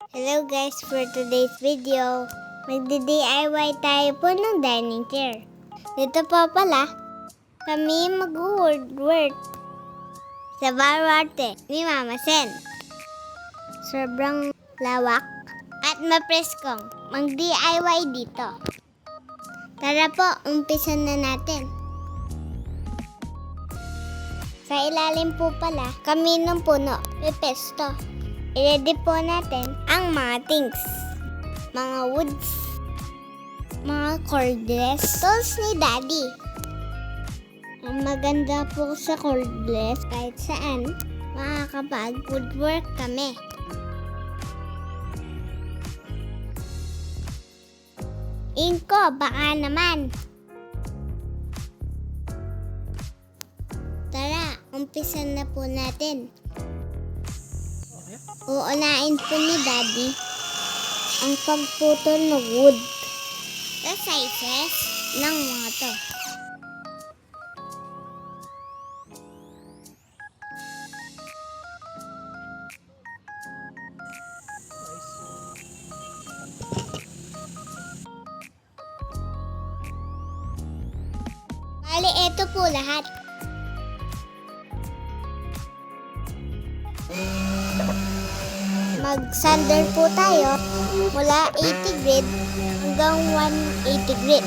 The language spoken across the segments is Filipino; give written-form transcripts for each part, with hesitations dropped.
Hello guys, for today's video, magdi-DIY tayo po ng dining chair. Dito po pala, kami mag-woodwork sa baluarte ni Mama Sen. Sobrang lawak at mapreskong mag-DIY dito. Tara po, umpisan na natin. Sa ilalim po pala, kami ng puno, pepesto. I-ready po natin ang mga things. Mga woods, mga cordless, tools ni Daddy. Ang maganda po sa cordless, kahit saan, makakapag-woodwork kami. Inko, baka naman. Tara, umpisan na po natin. Uunahin po ni Daddy ang pagputol ng wood sa sizes ng mga to. Bali, ito po lahat. Mag-sander po tayo mula 80 grit hanggang 180 grit.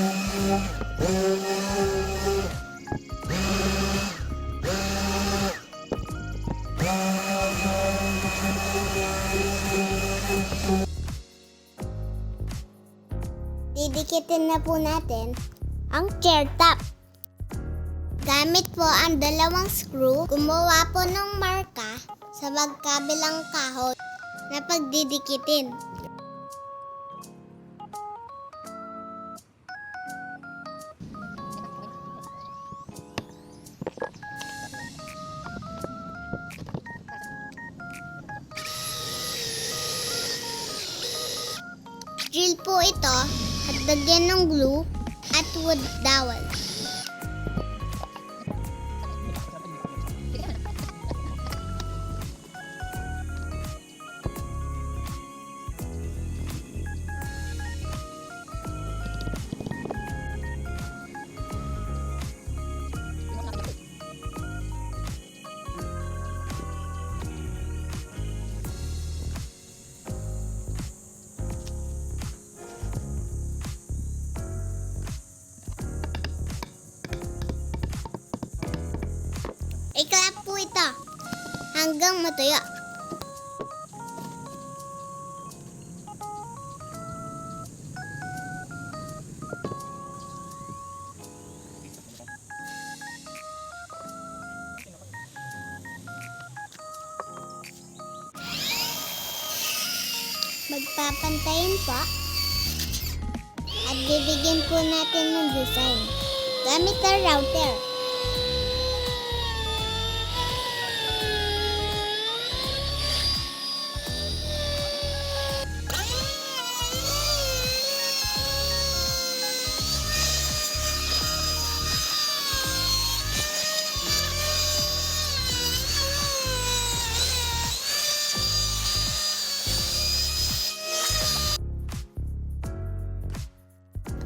Didikitin na po natin ang chair top. Gamit po ang dalawang screw, gumawa po ng marka sa magkabilang kahoy na pagdidikitin. Drill po ito at lagyan ng glue at wood dowel. I-clap po ito hanggang matuyo. Magpapantayin po at bibigyan po natin ng design gamit ang router.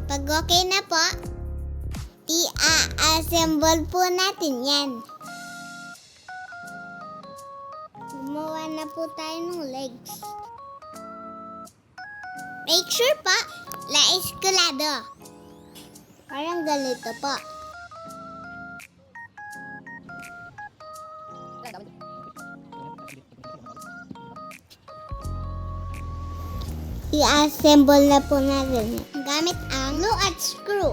Pag okay na po, i-assemble po natin yan. Gumawa na po tayo ng legs. Make sure po, la-eskulado. Parang ganito po. I-assemble na po natin gamit ang glue at screw.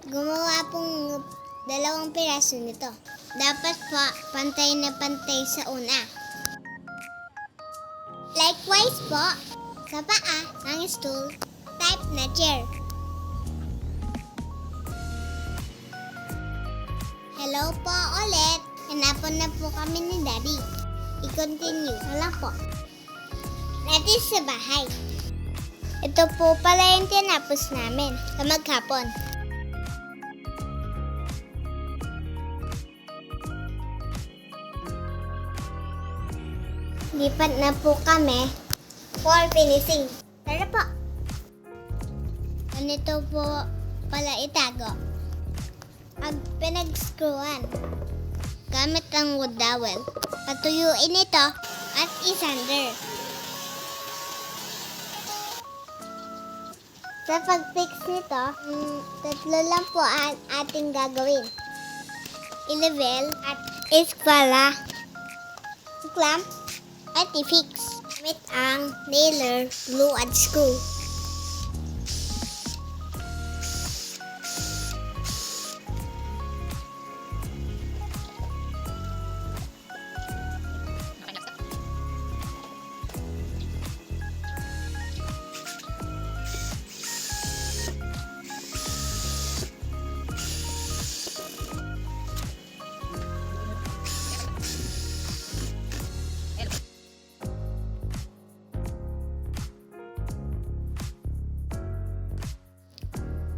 Gumawa pong 2 piraso nito. Dapat po pantay na pantay sa una. Likewise po, sa paa ng stool, type na chair. Hello po ulit. Hanapon na po kami ni Daddy. I-continue na lang po. Natin sa bahay. Ito po pala yung tinapos namin sa maghapon. Lipat na po kami for finishing. Tara po. Ganito po pala itago. Ang pinag-screwan gamit ang wood dowel. Patuyuin ito at isander. Sa pag-fix nito, 3 lang po ang ating gagawin. I-level at ispala, clamp at i-fix. Gamit ang nailer, glue at screw.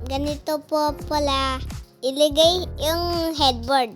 Ganito po pala iligay yung headboard.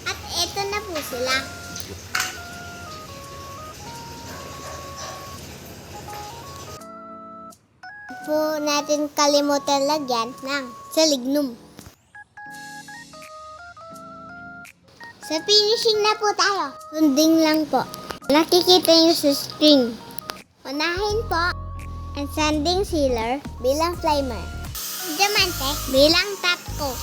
At eto na po sila. Po natin kalimutan lagyan ng salignum. Sa finishing na po tayo. Sunding lang po. Nakikita nyo sa string. Unahin po ang sanding sealer bilang primer. Diamante bilang top coat.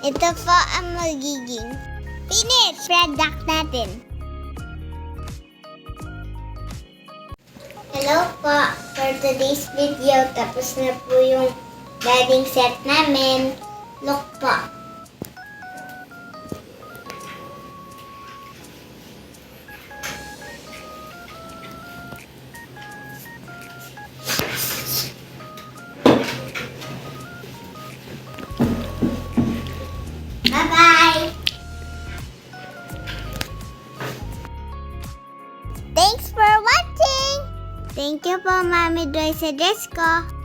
Ito po ang magiging finished product natin. Hello po! For today's video, tapos na po yung diving set namin. Look po! Bye-bye! Thanks for watching! Thank you po, Mami Joy sa dress ko.